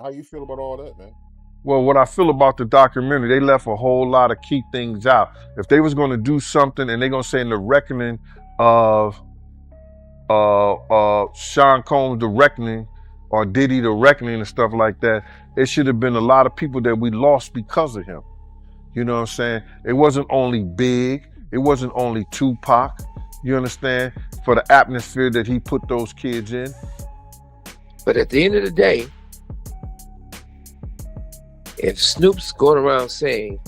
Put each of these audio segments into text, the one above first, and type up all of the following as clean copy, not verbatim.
How you feel about all that, man? Well, what I feel about the documentary, they left a whole lot of key things out. If they was going to do something and they're going to say in the reckoning of Sean Combs, the reckoning, or Diddy, the reckoning and stuff like that, it should have been a lot of people that we lost because of him. You know what I'm saying? It wasn't only Big, it wasn't only Tupac, you understand? For the atmosphere that he put those kids in. But at the end of the day, if Snoop's going around saying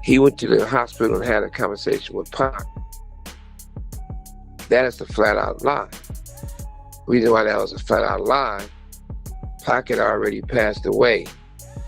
he went to the hospital and had a conversation with Pac, that is a flat out lie. Reason why that was a flat out lie, Pac had already passed away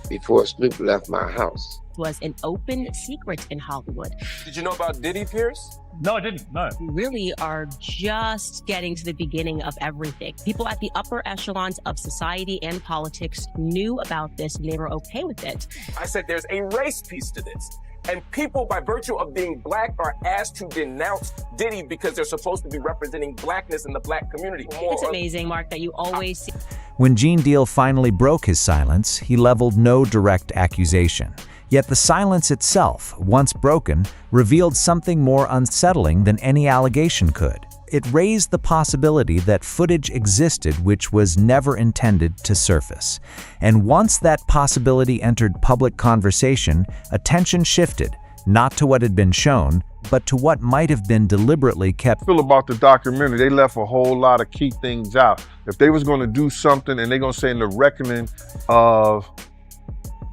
before Snoop left my house. Was an open secret in Hollywood. Did you know about Diddy, Pierce? No, I didn't. No. We really are just getting to the beginning of everything. People at the upper echelons of society and politics knew about this and they were okay with it. I said there's a race piece to this. And people, by virtue of being black, are asked to denounce Diddy because they're supposed to be representing blackness in the black community. It's amazing, Mark, that you always see. When Gene Deal finally broke his silence, he leveled no direct accusation. Yet the silence itself, once broken, revealed something more unsettling than any allegation could. It raised the possibility that footage existed which was never intended to surface. And once that possibility entered public conversation, attention shifted, not to what had been shown, but to what might have been deliberately kept. Feel about the documentary, they left a whole lot of key things out. If they was going to do something and they're going to say in the reckoning of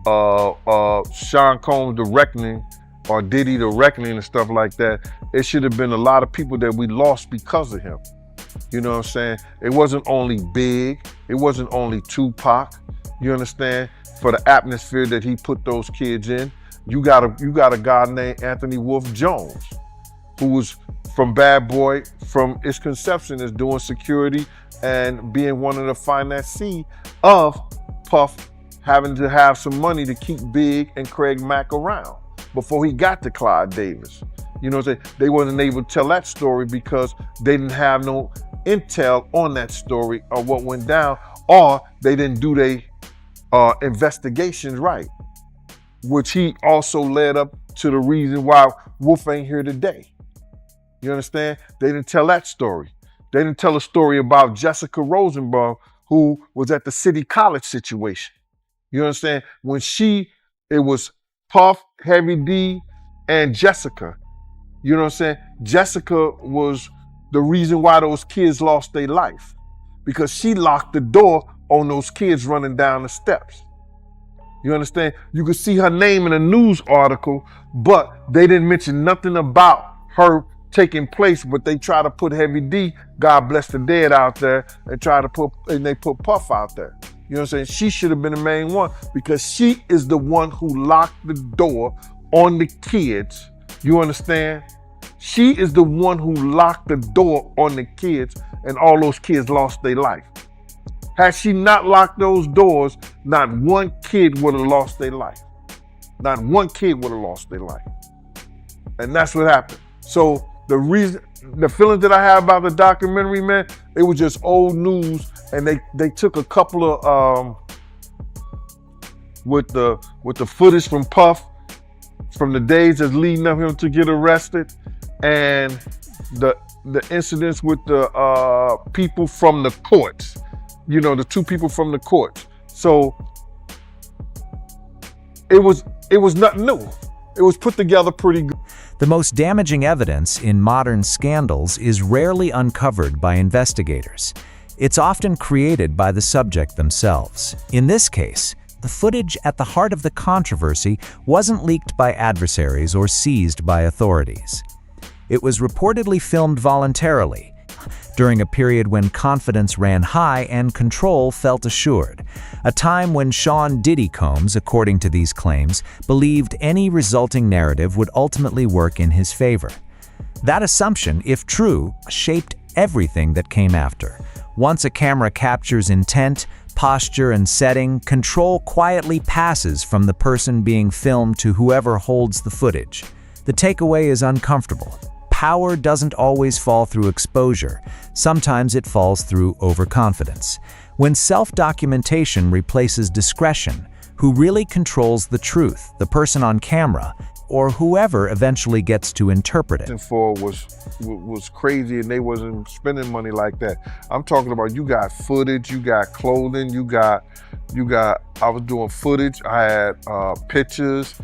Sean Combs, the reckoning, or Diddy, the reckoning and stuff like that, it should have been a lot of people that we lost because of him. You know what I'm saying? It wasn't only Big, it wasn't only Tupac, you understand? For the atmosphere that he put those kids in. You got a guy named Anthony Wolf Jones, who was from Bad Boy, from its conception as doing security and being one of the financiers of Puff having to have some money to keep Big and Craig Mack around before he got to Clyde Davis. You know what I'm saying? They wasn't able to tell that story because they didn't have no intel on that story or what went down, or they didn't do their investigations right, which he also led up to the reason why Wolf ain't here today. You understand? They didn't tell that story. They didn't tell a story about Jessica Rosenbaum, who was at the City College situation. You understand? When it was Puff, Heavy D, and Jessica. You know what I'm saying? Jessica was the reason why those kids lost their life, because she locked the door on those kids running down the steps. You understand? You could see her name in a news article, but they didn't mention nothing about her taking place, but they try to put Heavy D, God bless the dead, out there and they put Puff out there. You know what I'm saying? She should have been the main one because she is the one who locked the door on the kids. You understand? She is the one who locked the door on the kids, and all those kids lost their life. Had she not locked those doors, not one kid would have lost their life. Not one kid would have lost their life. And that's what happened. So the feelings that I have about the documentary, man, it was just old news, and they took a couple of with the footage from Puff from the days that's leading up him to get arrested, and the incidents with the people from the courts. You know, the two people from the courts. So it was nothing new. It was put together pretty good. The most damaging evidence in modern scandals is rarely uncovered by investigators. It's often created by the subject themselves. In this case, the footage at the heart of the controversy wasn't leaked by adversaries or seized by authorities. It was reportedly filmed voluntarily, during a period when confidence ran high and control felt assured, a time when Sean Diddy Combs, according to these claims, believed any resulting narrative would ultimately work in his favor. That assumption, if true, shaped everything that came after. Once a camera captures intent, posture, and setting, control quietly passes from the person being filmed to whoever holds the footage. The takeaway is uncomfortable. Power doesn't always fall through exposure. Sometimes it falls through overconfidence. When self-documentation replaces discretion, who really controls the truth, the person on camera, or whoever eventually gets to interpret it? For was crazy, and they wasn't spending money like that. I'm talking about, you got footage, you got clothing, you got. I was doing footage. I had pictures,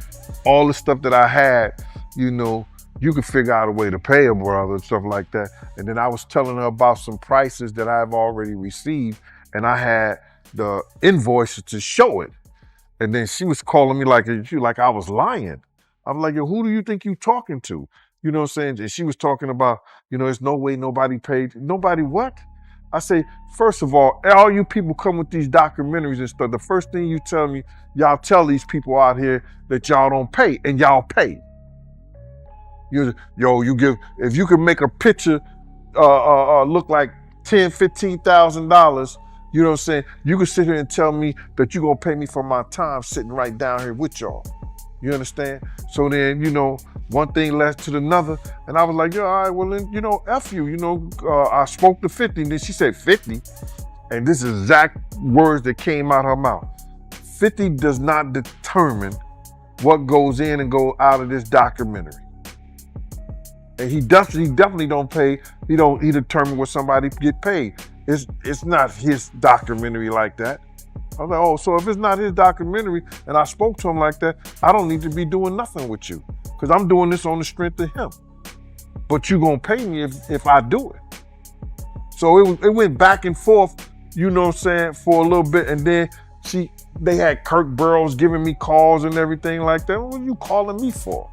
all the stuff that I had. You know, you could figure out a way to pay a brother and stuff like that. And then I was telling her about some prices that I've already received, and I had the invoices to show it. And then she was calling me like I was lying. I'm like, yo, who do you think you talking to? You know what I'm saying? And she was talking about, there's no way nobody paid. Nobody what? I say, first of all you people come with these documentaries and stuff, the first thing you tell me, y'all tell these people out here that y'all don't pay, and y'all pay. If you can make a picture look like $10,000, $15,000, you know what I'm saying? You can sit here and tell me that you're gonna pay me for my time sitting right down here with y'all. You understand? So then, one thing led to another, and I was like, yo, all right, well then, F you, I spoke to 50, and then she said 50, and this is exact words that came out her mouth. 50 does not determine what goes in and go out of this documentary. And he definitely don't pay, he determine what somebody get paid. It's not his documentary like that. I was like, oh, so if it's not his documentary and I spoke to him like that, I don't need to be doing nothing with you, because I'm doing this on the strength of him. But you gonna pay me if I do it. So it went back and forth, you know what I'm saying, for a little bit, and then they had Kirk Burrows giving me calls and everything like that. What are you calling me for?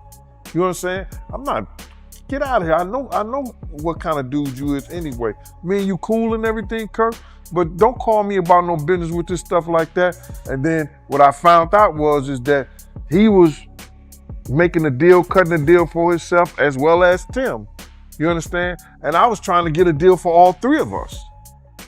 You know what I'm saying? I'm not. Get out of here. I know what kind of dude you is anyway. Me and you cool and everything, Kirk, but don't call me about no business with this stuff like that. And then what I found out is that he was making a deal, cutting a deal for himself as well as Tim. You understand? And I was trying to get a deal for all three of us.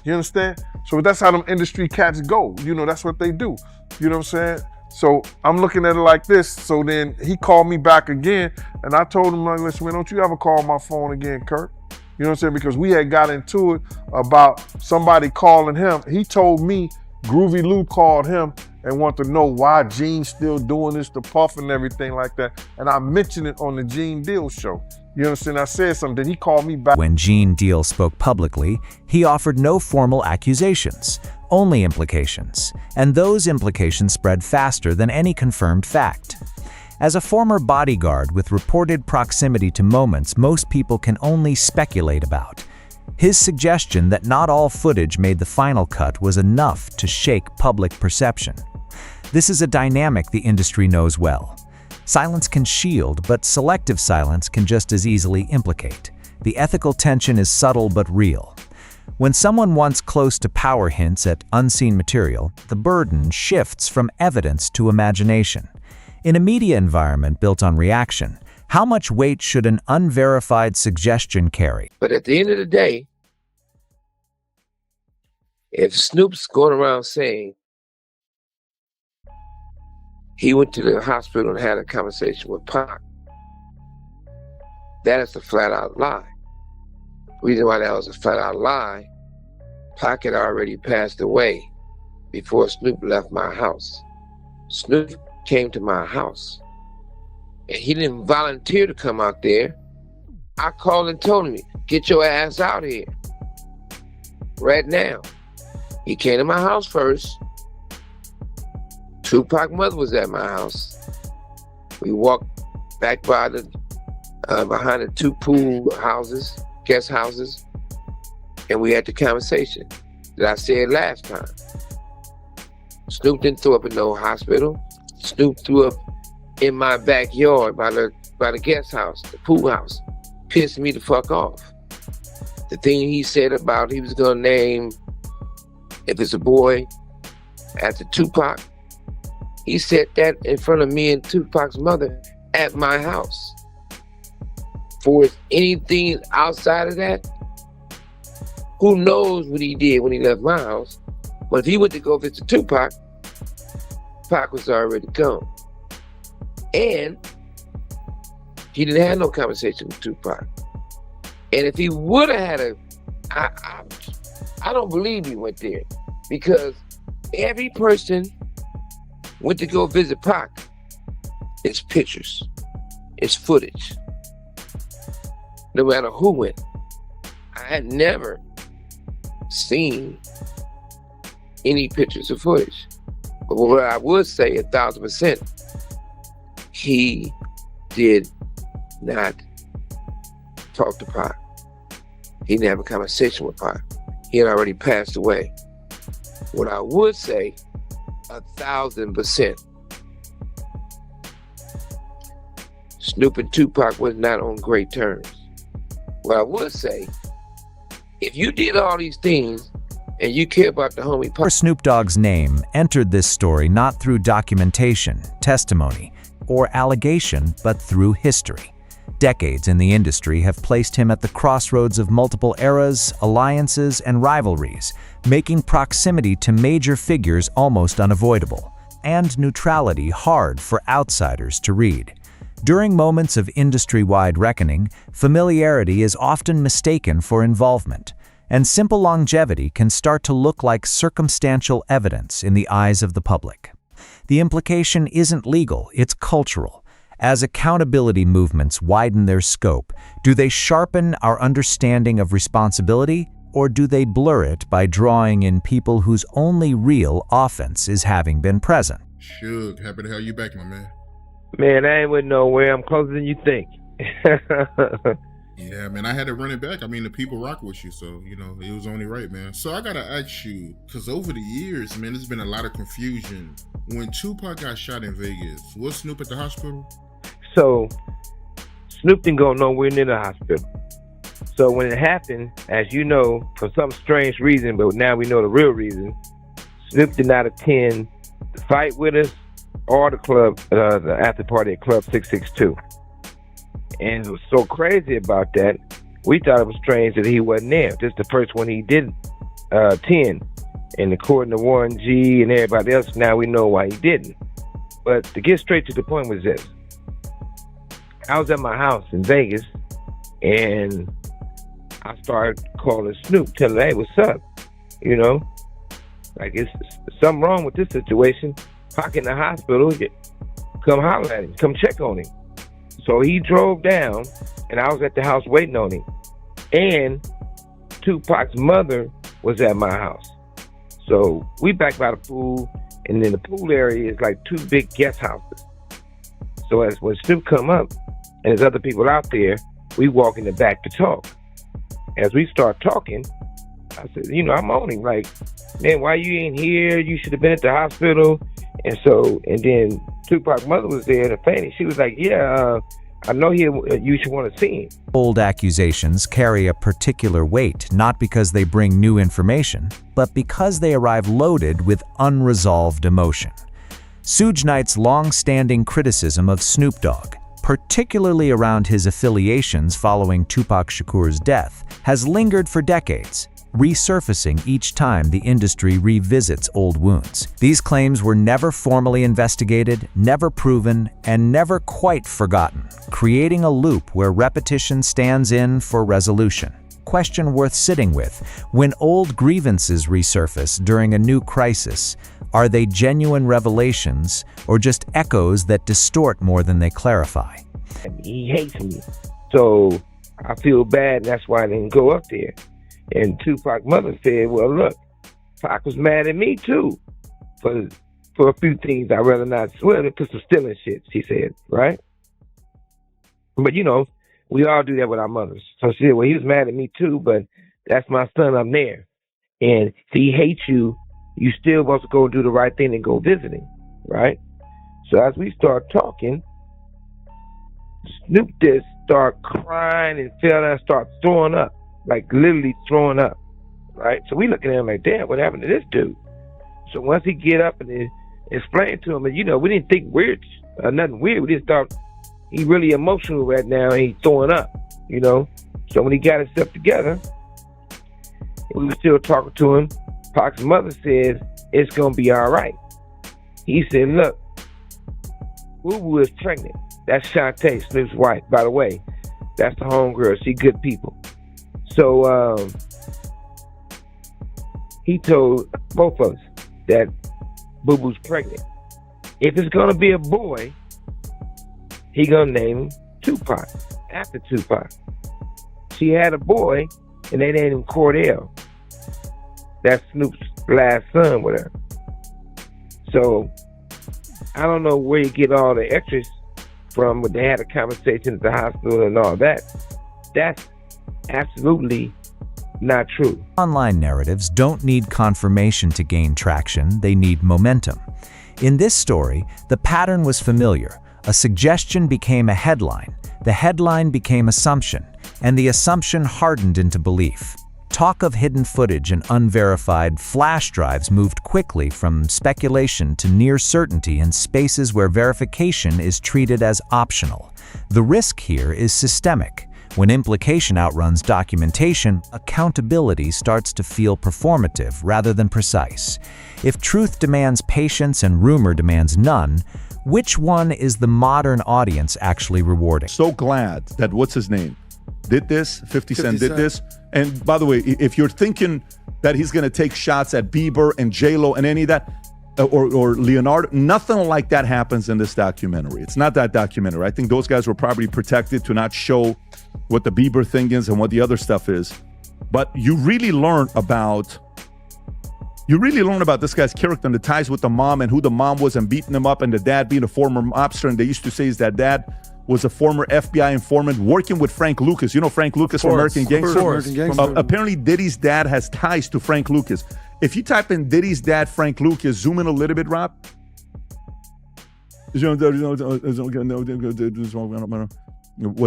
You understand? So that's how them industry cats go. That's what they do. You know what I'm saying? So I'm looking at it like this. So then he called me back again, and I told him, like, listen, man, don't you ever call my phone again, Kirk? You know what I'm saying? Because we had got into it about somebody calling him. He told me Groovy Lou called him and wanted to know why Gene's still doing this to Puff and everything like that. And I mentioned it on the Gene Deal show. You understand? I said something. Then he called me back. When Gene Deal spoke publicly, he offered no formal accusations, only implications, and those implications spread faster than any confirmed fact. As a former bodyguard with reported proximity to moments most people can only speculate about, his suggestion that not all footage made the final cut was enough to shake public perception. This is a dynamic the industry knows well. Silence can shield, but selective silence can just as easily implicate. The ethical tension is subtle but real. When someone wants close to power hints at unseen material, the burden shifts from evidence to imagination. In a media environment built on reaction, how much weight should an unverified suggestion carry? But at the end of the day, if Snoop's going around saying he went to the hospital and had a conversation with Pac, that is a flat-out lie. The reason why that was a flat-out lie, Pac had already passed away before Snoop left my house. Snoop came to my house, and he didn't volunteer to come out there. I called and told him, get your ass out here right now. He came to my house first. Tupac's mother was at my house. We walked back by behind the two pool houses, guest houses, and we had the conversation that I said last time. Snoop didn't throw up in no hospital. Snoop threw up in my backyard by the guest house, the pool house. Pissed me the fuck off. The thing he said about he was gonna name, if it's a boy, after Tupac, he said that in front of me and Tupac's mother at my house. For anything outside of that, who knows what he did when he left my house. But if he went to go visit Tupac, Pac was already gone. And he didn't have no conversation with Tupac. And if he would have had I don't believe he went there. because every person went to go visit Pac. It's pictures, it's footage. No matter who went, I had never seen any pictures or footage. But what I would say 1,000%, he did not talk to Pac. He didn't have a conversation with Pac. He had already passed away. What I would say 1,000%, Snoop and Tupac was not on great terms. What I would say, if you did all these things and you care about the homie Pac. Snoop Dogg's name entered this story not through documentation, testimony, or allegation, but through history. Decades in the industry have placed him at the crossroads of multiple eras, alliances, and rivalries, making proximity to major figures almost unavoidable, and neutrality hard for outsiders to read. During moments of industry-wide reckoning, familiarity is often mistaken for involvement, and simple longevity can start to look like circumstantial evidence in the eyes of the public. The implication isn't legal, it's cultural. As accountability movements widen their scope, do they sharpen our understanding of responsibility, or do they blur it by drawing in people whose only real offense is having been present? Suge, happy to have you back, my man. Man, I ain't with nowhere. I'm closer than you think. Yeah, man, I had to run it back. I mean, the people rock with you, so, you know, it was only right, man. So I gotta ask you, because over the years, man, there's been a lot of confusion. When Tupac got shot in Vegas, was Snoop at the hospital? So, Snoop didn't go nowhere near the hospital. So when it happened, as you know, for some strange reason, but now we know the real reason, Snoop did not attend the fight with us or the club, the after party at Club 662. And it was so crazy about that, we thought it was strange that he wasn't there. This is the first one he didn't attend. And according to Warren G and everybody else, now we know why he didn't. But to get straight to the point was this. I was at my house in Vegas, and I started calling Snoop, telling him, hey, what's up? You know, like it's something wrong with this situation. Pac in the hospital, come holler at him, come check on him. So he drove down, and I was at the house waiting on him. And Tupac's mother was at my house. So we back by the pool, and in the pool area is like 2 big guest houses. So as when Snoop come up, and there's other people out there, we walk in the back to talk. As we start talking, I said, you know, I'm on him, like, man, why you ain't here? You should have been at the hospital. And then Tupac's mother was there, the Fanny. She was like, yeah, I know you should want to see him. Old accusations carry a particular weight, not because they bring new information, but because they arrive loaded with unresolved emotion. Suge Knight's long-standing criticism of Snoop Dogg, particularly around his affiliations following Tupac Shakur's death, has lingered for decades, resurfacing each time the industry revisits old wounds. These claims were never formally investigated, never proven, and never quite forgotten, creating a loop where repetition stands in for resolution. Question worth sitting with: when old grievances resurface during a new crisis, are they genuine revelations or just echoes that distort more than they clarify? He hates me, so I feel bad, and that's why I didn't go up there. And Tupac's mother said, well, look, Pac was mad at me too for a few things I'd rather not swear to, put some stealing shit, she said, right? But you know, we all do that with our mothers. So she said, well, he was mad at me too, but that's my son, I'm there. And if he hates you, you still want to go do the right thing and go visit him, right? So as we start talking, Snoop just start crying and fell down and start throwing up, like literally throwing up, right? So we looking at him like, damn, what happened to this dude? So once he get up and explain to him, and you know, we didn't think weird, nothing weird. We just thought he really emotional right now and he throwing up, you know? So when he got himself together, we were still talking to him. Pac's mother said, it's gonna be all right. He said, look, Boo Boo is pregnant. That's Shantae, Snoop's wife, by the way. That's the homegirl. She good people. So he told both of us, that Boo Boo's pregnant. If it's gonna be a boy, he gonna name him Tupac, after Tupac. She had a boy, and they named him Cordell. That's Snoop's last son with her. So, I don't know where you get all the extras from, but they had a conversation at the hospital and all that. That's absolutely not true. Online narratives don't need confirmation to gain traction, they need momentum. In this story, the pattern was familiar. A suggestion became a headline, the headline became assumption, and the assumption hardened into belief. Talk of hidden footage and unverified flash drives moved quickly from speculation to near certainty in spaces where verification is treated as optional. The risk here is systemic. When implication outruns documentation, accountability starts to feel performative rather than precise. If truth demands patience and rumor demands none, which one is the modern audience actually rewarding? So glad that what's his name did this, 50 Cent did this. And by the way, if you're thinking that he's going to take shots at Bieber and J-Lo and any of that, or Leonardo, nothing like that happens in this documentary. It's not that documentary. I think those guys were probably protected to not show what the Bieber thing is and what the other stuff is. But you really learn about this guy's character and the ties with the mom and who the mom was and beating him up, and the dad being a former mobster. And they used to say that dad was a former FBI informant working with Frank Lucas. You know Frank Lucas from American Gangster? Apparently Diddy's dad has ties to Frank Lucas. If you type in Diddy's dad, Frank Lucas, zoom in a little bit, Rob. Was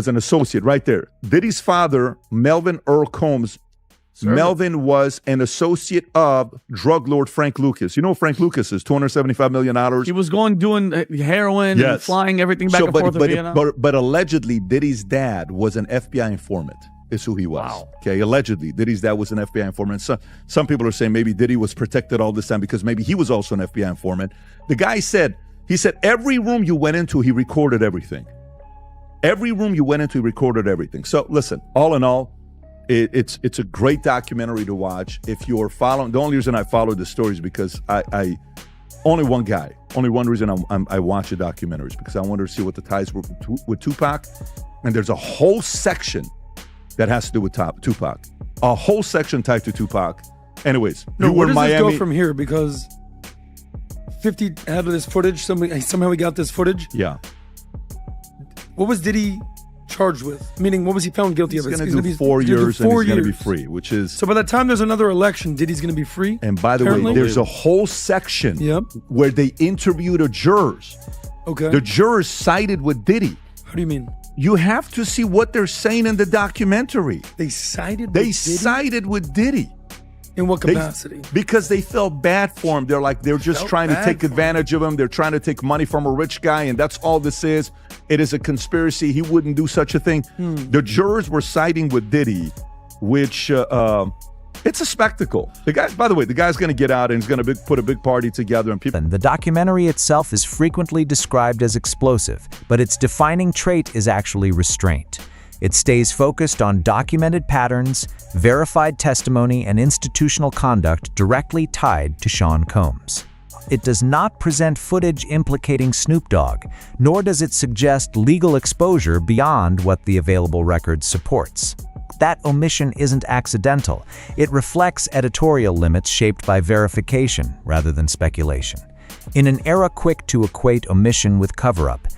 an associate right there. Diddy's father, Melvin Earl Combs. Melvin was an associate of drug lord Frank Lucas. You know who Frank Lucas is? $275 million. He was doing heroin and flying everything back and forth to Vietnam. But allegedly, Diddy's dad was an FBI informant, is who he was. Wow. Okay, allegedly, Diddy's dad was an FBI informant. So, some people are saying maybe Diddy was protected all this time because maybe he was also an FBI informant. The guy said, every room you went into, he recorded everything. Every room you went into, he recorded everything. So listen, all in all, it's a great documentary to watch. If you're following, the only reason I follow the story is because I only one reason I watch the documentaries, because I wanted to see what the ties were with Tupac. And there's a whole section that has to do with Tupac. A whole section tied to Tupac. Anyways, where does this go from here? Because 50 had this footage. Somehow he got this footage. Yeah. What was Diddy charged with? Meaning, what was he found guilty of? He's going to do 4 years and he's going to be free, which is... So by the time there's another election, Diddy's going to be free? And by the way, there's a whole section where they interview the jurors. Okay. The jurors sided with Diddy. How do you mean? You have to see what they're saying in the documentary. They sided with Diddy? They sided with Diddy. In what capacity? Because they felt bad for him. They're just trying to take advantage of him. They're trying to take money from a rich guy, and that's all this is. It is a conspiracy. He wouldn't do such a thing. The jurors were siding with Diddy, which it's a spectacle. By the way, the guy's going to get out and he's going to put a big party together. And the documentary itself is frequently described as explosive, but its defining trait is actually restraint. It stays focused on documented patterns, verified testimony, and institutional conduct directly tied to Sean Combs. It does not present footage implicating Snoop Dogg, nor does it suggest legal exposure beyond what the available record supports. That omission isn't accidental. It reflects editorial limits shaped by verification rather than speculation. In an era quick to equate omission with cover-up,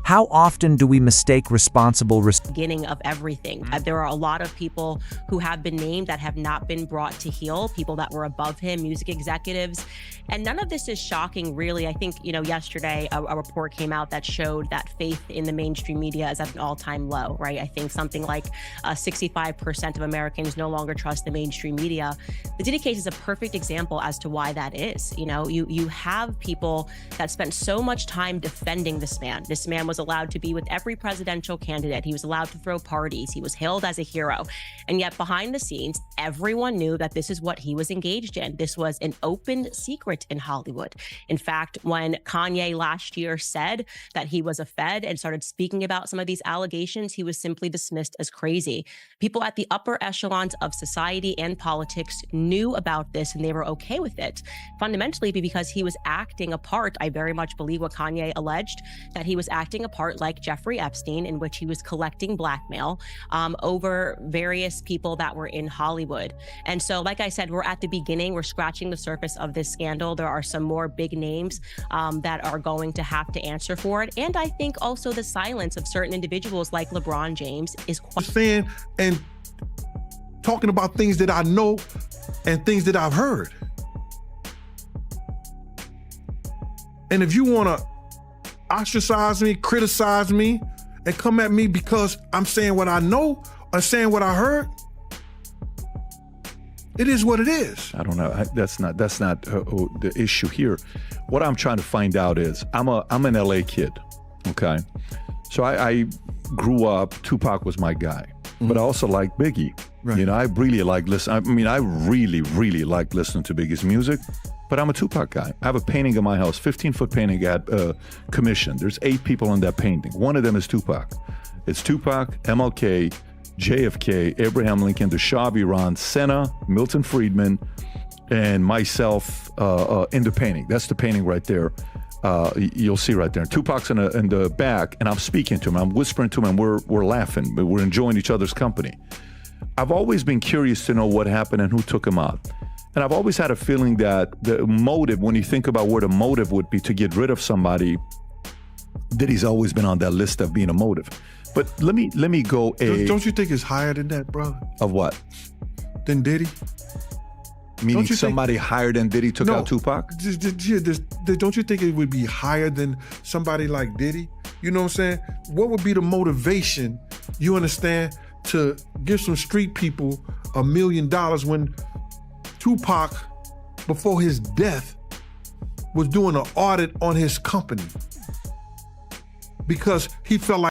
how often do we mistake responsible beginning of everything? There are a lot of people who have been named that have not been brought to heel, people that were above him, music executives. And none of this is shocking, really. I think, yesterday a report came out that showed that faith in the mainstream media is at an all-time low, right? I think something like 65% of Americans no longer trust the mainstream media. The Diddy case is a perfect example as to why that is. You have people that spent so much time defending this man. This man was was allowed to be with every presidential candidate. He was allowed to throw parties. He was hailed as a hero. And yet behind the scenes, everyone knew that this is what he was engaged in. This was an open secret in Hollywood. In fact, when Kanye last year said that he was a Fed and started speaking about some of these allegations, he was simply dismissed as crazy. People at the upper echelons of society and politics knew about this and they were okay with it. Fundamentally because he was acting a part, I very much believe what Kanye alleged, that he was acting a part like Jeffrey Epstein, in which he was collecting blackmail over various people that were in Hollywood. And so, like I said, we're at the beginning, we're scratching the surface of this scandal. There are some more big names that are going to have to answer for it. And I think also the silence of certain individuals like LeBron James is quite saying and talking about things that I know and things that I've heard. And if you want to ostracize me, criticize me, and come at me because I'm saying what I know or saying what I heard, it is what it is. I don't know. That's not the issue here. What I'm trying to find out is I'm an LA kid, okay? So I grew up, Tupac was my guy, but I also like Biggie. Right. You know, I really like I really like listening to Biggie's music, but I'm a Tupac guy. I have a painting in my house, 15-foot painting at commission. There's 8 people in that painting. One of them is Tupac. It's Tupac, MLK, JFK, Abraham Lincoln, the Shah of Iran, Senna, Milton Friedman, and myself in the painting. That's the painting right there. You'll see right there. Tupac's in the back, and I'm speaking to him. I'm whispering to him, and we're laughing. We're enjoying each other's company. I've always been curious to know what happened and who took him out. And I've always had a feeling that the motive, when you think about where the motive would be to get rid of somebody, Diddy's always been on that list of being a motive. But let me go Don't you think it's higher than that, brother? Of what? Than Diddy? Meaning somebody higher than Diddy took out Tupac? Don't you think it would be higher than somebody like Diddy? You know what I'm saying? What would be the motivation, you understand, to give some street people $1 million when Tupac, before his death, was doing an audit on his company because he felt like